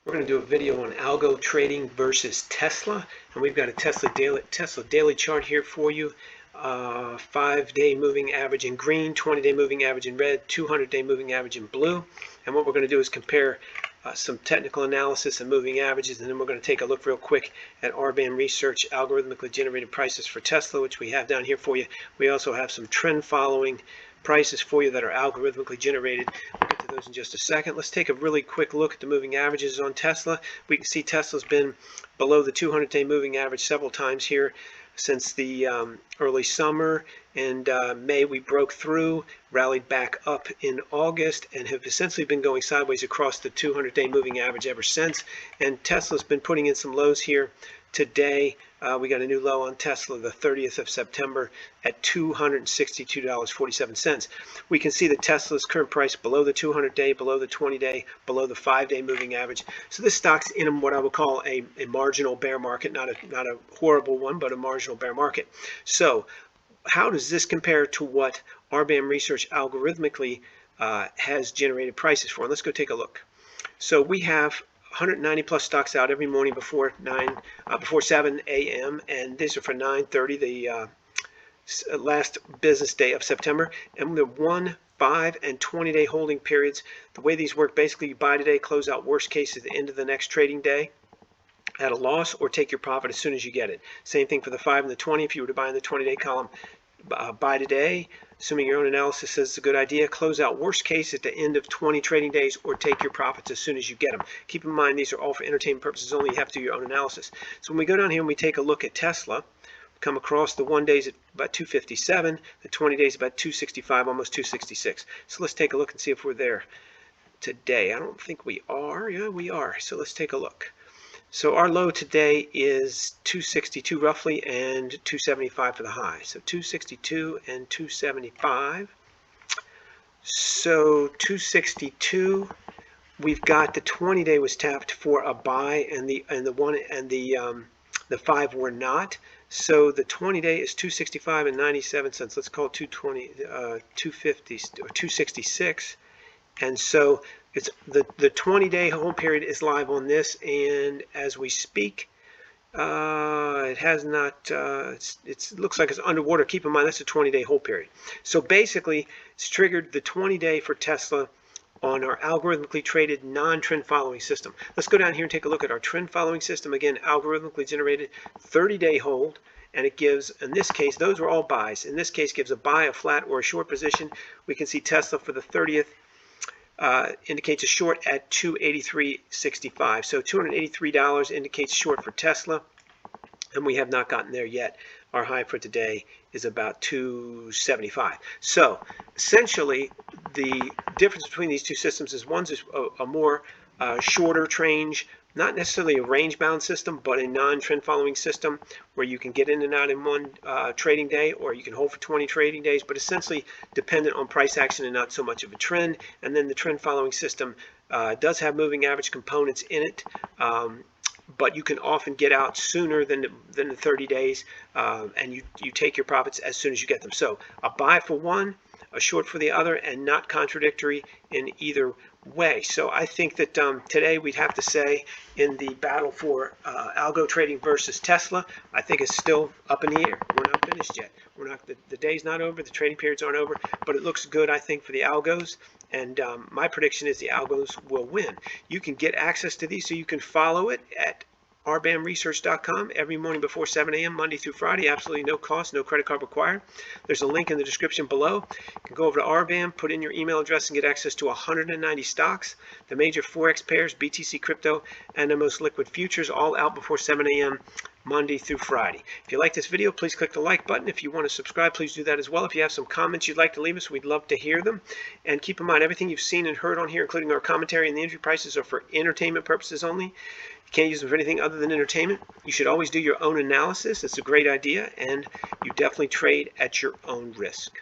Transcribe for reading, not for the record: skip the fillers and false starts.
We're going to do a video on algo trading versus Tesla, and we've got a Tesla daily chart here for you. 5-day moving average in green, 20-day moving average in red, 200-day moving average in blue. And what we're going to do is compare some technical analysis and moving averages, and then we're going to take a look real quick at RBAM Research algorithmically generated prices for Tesla, which we have down here for you. We also have some trend following prices for you that are algorithmically generated. We'll get to those in just a second. Let's take a really quick look at the moving averages on Tesla. We can see Tesla's been below the 200-day moving average several times here since the early summer. And May we broke through, rallied back up in August, and have essentially been going sideways across the 200-day moving average ever since. And Tesla's been putting in some lows here today. We got a new low on Tesla the 30th of September at $262.47. We can see that Tesla's current price below the 200-day, below the 20-day, below the 5-day moving average. So this stock's in what I would call a marginal bear market, not a horrible one, but a marginal bear market. So how does this compare to what RBAM Research algorithmically has generated prices for? And let's go take a look. So we have 190 plus stocks out every morning before 7 a.m. and these are for 9:30, the last business day of September. And the 1, 5, and 20-day holding periods, the way these work, basically you buy today, close out worst case at the end of the next trading day at a loss, or take your profit as soon as you get it. Same thing for the 5 and the 20. If you were to buy in the 20-day column, buy today, assuming your own analysis says it's a good idea, close out worst case at the end of 20 trading days, or take your profits as soon as you get them. Keep in mind these are all for entertainment purposes only. You have to do your own analysis. So when we go down here and we take a look at Tesla, come across the 1 days at about 257, the 20 days about 265, almost 266. So let's take a look and see if we're there today. I don't think we are. Yeah, we are. So let's take a look. So our low today is 262 roughly, and 275 for the high. So 262 and 275. So 262, we've got the 20-day was tapped for a buy, and the 5 were not. So the 20-day is 265 and 97 cents. Let's call it 250 or 266. And so it's the 20-day hold period is live on this, and as we speak, it has not. It looks like it's underwater. Keep in mind that's a 20-day hold period. So basically, it's triggered the 20-day for Tesla on our algorithmically traded non-trend following system. Let's go down here and take a look at our trend following system. Again, algorithmically generated 30-day hold, and it gives, in this case, those are all buys. In this case, gives a buy, a flat, or a short position. We can see Tesla for the 30th. Indicates a short at 283.65. So $283 indicates short for Tesla, and we have not gotten there yet. Our high for today is about 275. So essentially, the difference between these two systems is one's a more shorter range, not necessarily a range-bound system, but a non-trend following system where you can get in and out in one trading day, or you can hold for 20 trading days, but essentially dependent on price action and not so much of a trend. And then the trend following system does have moving average components in it, but you can often get out sooner than the 30 days, and you take your profits as soon as you get them. So a buy for one, a short for the other, and not contradictory in either way. So I think that today we'd have to say, in the battle for algo trading versus Tesla, I think it's still up in the air. We're not finished yet. We're not. The day's not over. The trading periods aren't over. But it looks good, I think, for the algos. And my prediction is the algos will win. You can get access to these, so you can follow it at rbamresearch.com every morning before 7 a.m. Monday through Friday. Absolutely no cost, no credit card required. There's a link in the description below. You can go over to RBAM, put in your email address, and get access to 190 stocks, the major Forex pairs, BTC crypto, and the most liquid futures, all out before 7 a.m. Monday through Friday. If you like this video, please click the like button. If you want to subscribe, please do that as well. If you have some comments you'd like to leave us, we'd love to hear them. And keep in mind, everything you've seen and heard on here, including our commentary and the entry prices, are for entertainment purposes only. You can't use them for anything other than entertainment. You should always do your own analysis. It's a great idea, and you definitely trade at your own risk.